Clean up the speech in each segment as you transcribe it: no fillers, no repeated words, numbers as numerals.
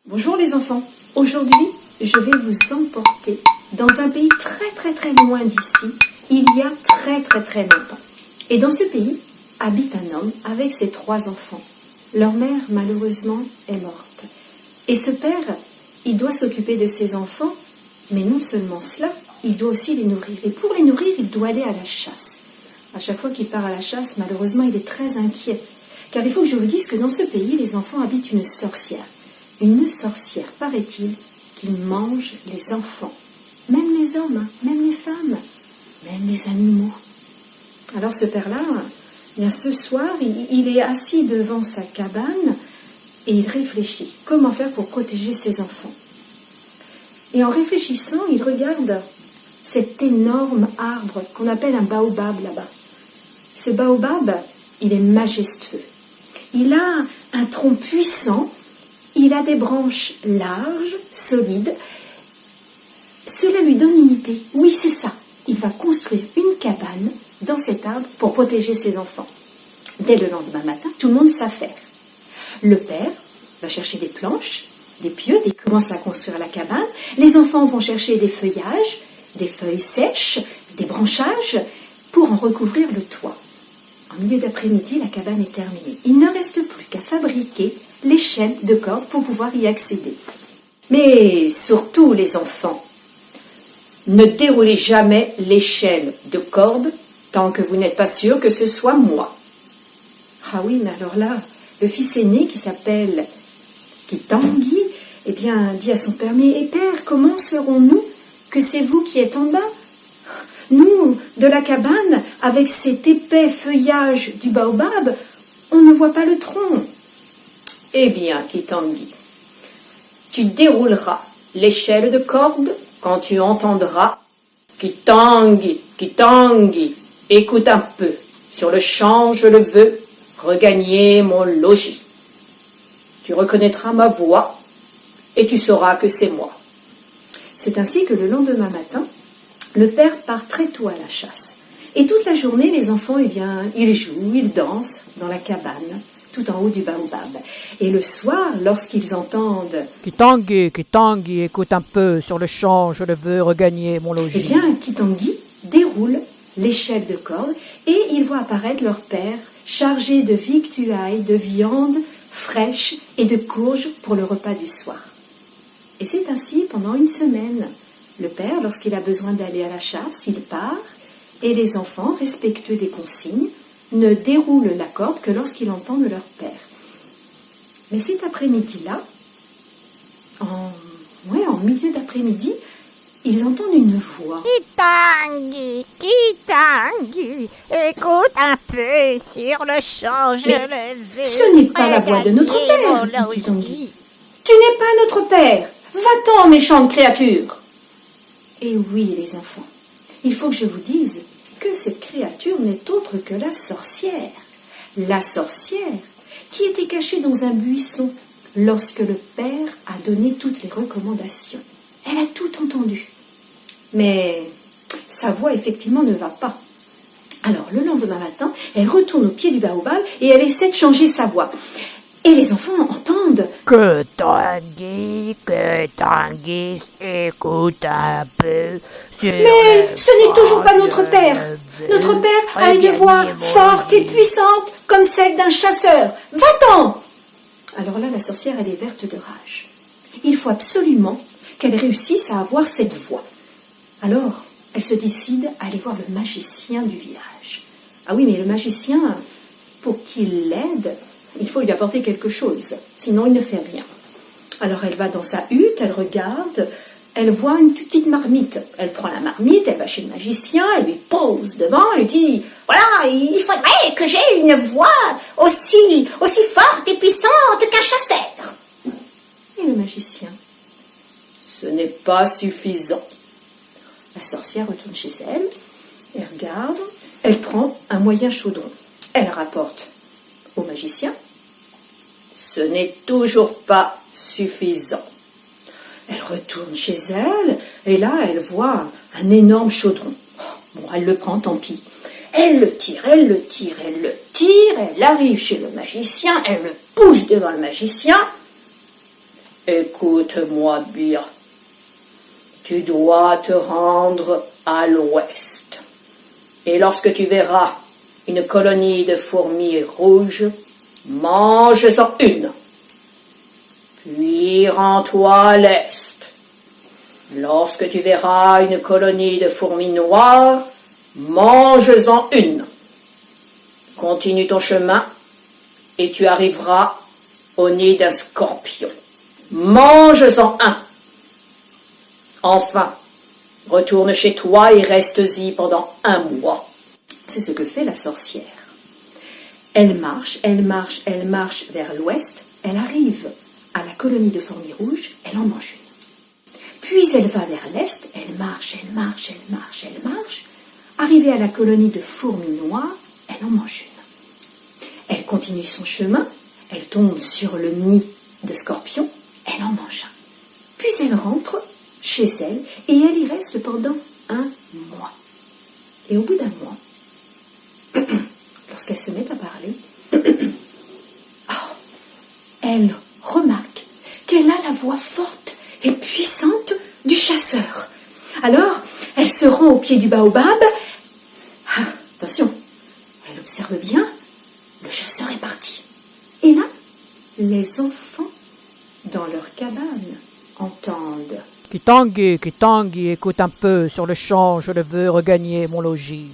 Bonjour les enfants, aujourd'hui je vais vous emporter dans un pays très loin d'ici, il y a très longtemps. Et dans ce pays habite un homme avec ses 3 enfants. Leur mère malheureusement est morte. Et ce père, il doit s'occuper de ses enfants, mais non seulement cela, il doit aussi les nourrir. Et pour les nourrir, il doit aller à la chasse. À chaque fois qu'il part à la chasse, malheureusement il est très inquiet. Car il faut que je vous dise que dans ce pays, les enfants habitent une sorcière. Une sorcière, paraît-il, qui mange les enfants. Même les hommes, même les femmes, même les animaux. Alors ce père-là, bien ce soir, il est assis devant sa cabane et il réfléchit. Comment faire pour protéger ses enfants? Et en réfléchissant, il regarde cet énorme arbre qu'on appelle un baobab là-bas. Ce baobab, il est majestueux. Il a un tronc puissant. Il a des branches larges, solides. Cela lui donne une idée. Oui, c'est ça. Il va construire une cabane dans cet arbre pour protéger ses enfants. Dès le lendemain matin, tout le monde s'affaire. Le père va chercher des planches, des pieux, et commence à construire la cabane. Les enfants vont chercher des feuillages, des feuilles sèches, des branchages pour en recouvrir le toit. En milieu d'après-midi, la cabane est terminée. Il ne reste plus qu'à fabriquer l'échelle de corde pour pouvoir y accéder. Mais surtout, les enfants, ne déroulez jamais l'échelle de corde tant que vous n'êtes pas sûr que ce soit moi. Ah oui, mais alors là, le fils aîné qui s'appelle Kitangui, eh bien, dit à son père, mais père, comment saurons-nous que c'est vous qui êtes en bas? Nous, de la cabane, avec cet épais feuillage du baobab, on ne voit pas le tronc. Eh bien, Kitangui, tu dérouleras l'échelle de corde quand tu entendras « Kitangui, Kitangui, écoute un peu, sur le champ je le veux, regagner mon logis. » Tu reconnaîtras ma voix et tu sauras que c'est moi. C'est ainsi que le lendemain matin, le père part très tôt à la chasse. Et toute la journée, les enfants, eh bien, ils jouent, ils dansent dans la cabane, tout en haut du baobab. Et le soir, lorsqu'ils entendent « Kitangui, Kitangui, écoute un peu, sur le champ, je le veux, regagner mon logis. » Eh bien, Kitangui déroule l'échelle de corde et ils voient apparaître leur père chargé de victuailles, de viande fraîche et de courges pour le repas du soir. Et c'est ainsi pendant une semaine. Le père, lorsqu'il a besoin d'aller à la chasse, il part et les enfants, respectueux des consignes, ne déroulent la corde que lorsqu'ils entendent leur père. Mais cet après-midi-là, en milieu d'après-midi, ils entendent une voix. Kitangui, Kitangui, écoute un peu sur le champ, je le veux. Ce n'est pas la voix de notre père, dit Kitangui. Tu n'es pas notre père. Va-t'en, méchante créature. Et oui, les enfants, il faut que je vous dise que cette créature n'est autre que la sorcière. La sorcière qui était cachée dans un buisson lorsque le père a donné toutes les recommandations. Elle a tout entendu. Mais sa voix, effectivement, ne va pas. Alors, le lendemain matin, elle retourne au pied du baobab et elle essaie de changer sa voix. Et les enfants entendent « Kitangui, Kitangui, écoute un peu. » Mais ce n'est toujours pas notre père. Notre père a une voix forte et puissante comme celle d'un chasseur. Va-t'en! Alors là, la sorcière, elle est verte de rage. Il faut absolument qu'elle réussisse à avoir cette voix. Alors, elle se décide à aller voir le magicien du village. Ah oui, mais le magicien, pour qu'il l'aide, il faut lui apporter quelque chose, sinon il ne fait rien. Alors elle va dans sa hutte, elle regarde, elle voit une petite marmite. Elle prend la marmite, elle va chez le magicien, elle lui pose devant, elle lui dit « Voilà, il faudrait que j'ai une voix aussi forte et puissante qu'un chasseur. » Et le magicien, ce n'est pas suffisant. La sorcière retourne chez elle, elle regarde, elle prend un moyen chaudron. Elle rapporte au magicien. Ce n'est toujours pas suffisant. Elle retourne chez elle, et là, elle voit un énorme chaudron. Bon, elle le prend, tant pis. Elle le tire, elle le tire, elle le tire, elle arrive chez le magicien, elle le pousse devant le magicien. écoute-moi bien. Tu dois te rendre à l'ouest. Et lorsque tu verras une colonie de fourmis rouges, mange-en une. Puis rends-toi à l'est. Lorsque tu verras une colonie de fourmis noires, mange-en une. Continue ton chemin et tu arriveras au nid d'un scorpion. Mange-en un. Enfin, retourne chez toi et reste-y pendant 1 mois. C'est ce que fait la sorcière. Elle marche vers l'ouest, elle arrive à la colonie de fourmis rouges, elle en mange une. Puis elle va vers l'est, elle marche. Arrivée à la colonie de fourmis noires, elle en mange une. Elle continue son chemin, elle tombe sur le nid de scorpion, elle en mange un. Puis elle rentre chez elle et elle y reste pendant 1 mois. Et au bout d'1 mois, lorsqu'elle se met à parler, elle remarque qu'elle a la voix forte et puissante du chasseur. Alors, elle se rend au pied du baobab. Attention, elle observe bien, le chasseur est parti. Et là, les enfants, dans leur cabane, entendent « Kitangui, Kitangui, écoute un peu, sur le champ, je ne veux regagner mon logis. »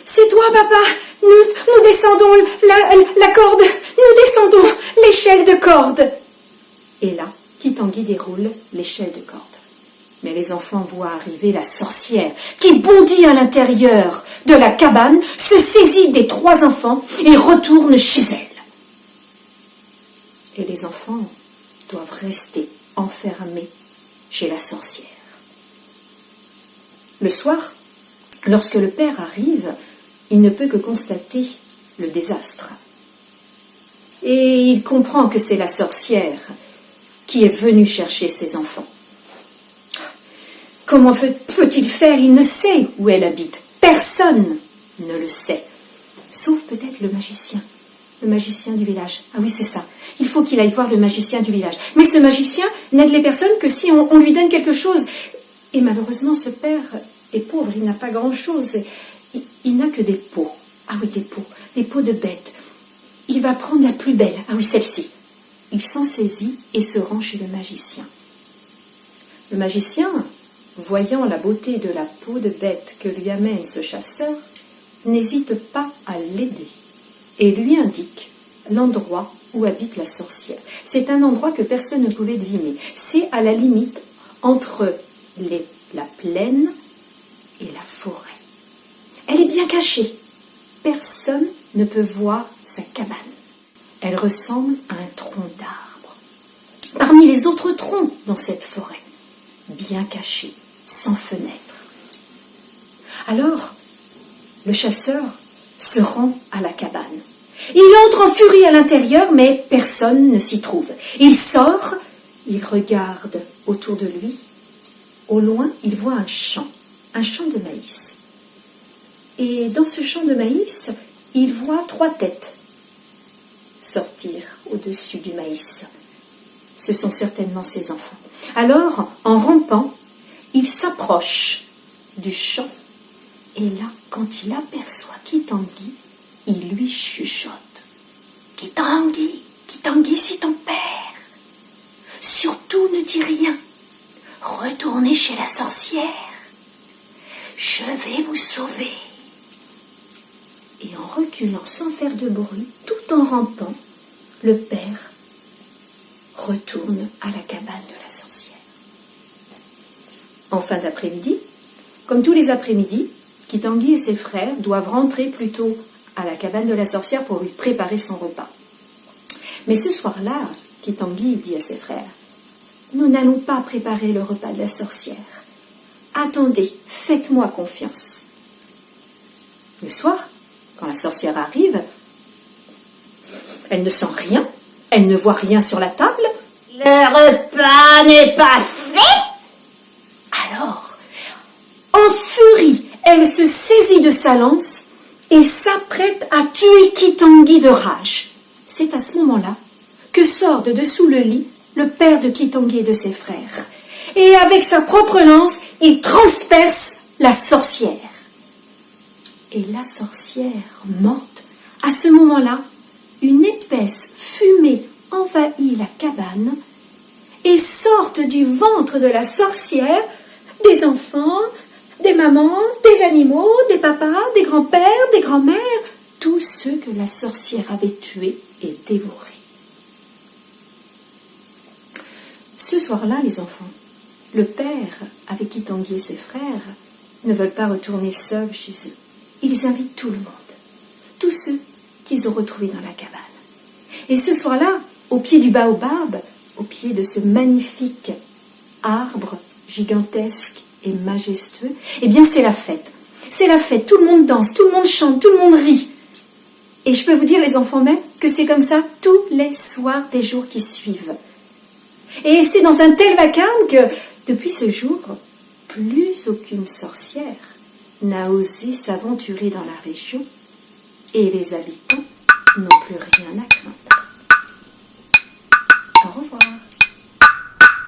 « C'est toi, papa, nous descendons la corde, nous descendons l'échelle de corde. » Et là, Kitangui déroule l'échelle de corde. Mais les enfants voient arriver la sorcière qui bondit à l'intérieur de la cabane, se saisit des 3 enfants et retourne chez elle. Et les enfants doivent rester enfermés chez la sorcière. Le soir, lorsque le père arrive, il ne peut que constater le désastre. Et il comprend que c'est la sorcière qui est venue chercher ses enfants. Comment peut-il faire? Il ne sait où elle habite. Personne ne le sait. Sauf peut-être le magicien du village. Ah oui, c'est ça. Il faut qu'il aille voir le magicien du village. Mais ce magicien n'aide les personnes que si on lui donne quelque chose. Et malheureusement, ce père est pauvre, il n'a pas grand-chose. Il n'a que des peaux. Ah oui, des peaux de bêtes. Il va prendre la plus belle. Ah oui, celle-ci. Il s'en saisit et se rend chez le magicien. Le magicien, voyant la beauté de la peau de bête que lui amène ce chasseur, n'hésite pas à l'aider et lui indique l'endroit où habite la sorcière. C'est un endroit que personne ne pouvait deviner. C'est à la limite entre la plaine et la forêt. Elle est bien cachée. Personne ne peut voir sa cabane. Elle ressemble à un tronc d'arbre. Parmi les autres troncs dans cette forêt, bien caché, sans fenêtre. Alors, le chasseur se rend à la cabane. Il entre en furie à l'intérieur, mais personne ne s'y trouve. Il sort, il regarde autour de lui. Au loin, il voit un champ de maïs. Et dans ce champ de maïs, il voit 3 têtes sortir au-dessus du maïs. Ce sont certainement ses enfants. Alors, en rampant, il s'approche du champ. Et là, quand il aperçoit Kitangui, il lui chuchote. « Kitangui, Kitangui, c'est ton père. Surtout ne dis rien. Retournez chez la sorcière. Je vais vous sauver. » Et en reculant sans faire de bruit, tout en rampant, le père retourne à la cabane de la sorcière. En fin d'après-midi, comme tous les après-midi, Kitangui et ses frères doivent rentrer plus tôt à la cabane de la sorcière pour lui préparer son repas. Mais ce soir-là, Kitangui dit à ses frères, « Nous n'allons pas préparer le repas de la sorcière. Attendez, faites-moi confiance. » Le soir, quand la sorcière arrive, elle ne sent rien, elle ne voit rien sur la table. Le repas n'est pas fait. Alors, en furie, elle se saisit de sa lance et s'apprête à tuer Kitangui de rage. C'est à ce moment-là que sort de dessous le lit le père de Kitongui et de ses frères. Et avec sa propre lance, il transperce la sorcière. Et la sorcière, morte, à ce moment-là, une épaisse fumée envahit la cabane et sortent du ventre de la sorcière des enfants, des mamans, des animaux, des papas, des grands-pères, des grands-mères, tous ceux que la sorcière avait tués et dévorés. Ce soir-là, les enfants, le père, avec Kitongui et ses frères, ne veulent pas retourner seuls chez eux. Ils invitent tout le monde, tous ceux qu'ils ont retrouvés dans la cabane. Et ce soir-là, au pied du baobab, au pied de ce magnifique arbre gigantesque et majestueux, eh bien c'est la fête. C'est la fête, tout le monde danse, tout le monde chante, tout le monde rit. Et je peux vous dire, les enfants même, que c'est comme ça tous les soirs des jours qui suivent. Et c'est dans un tel vacarme que, depuis ce jour, plus aucune sorcière n'a osé s'aventurer dans la région et les habitants n'ont plus rien à craindre.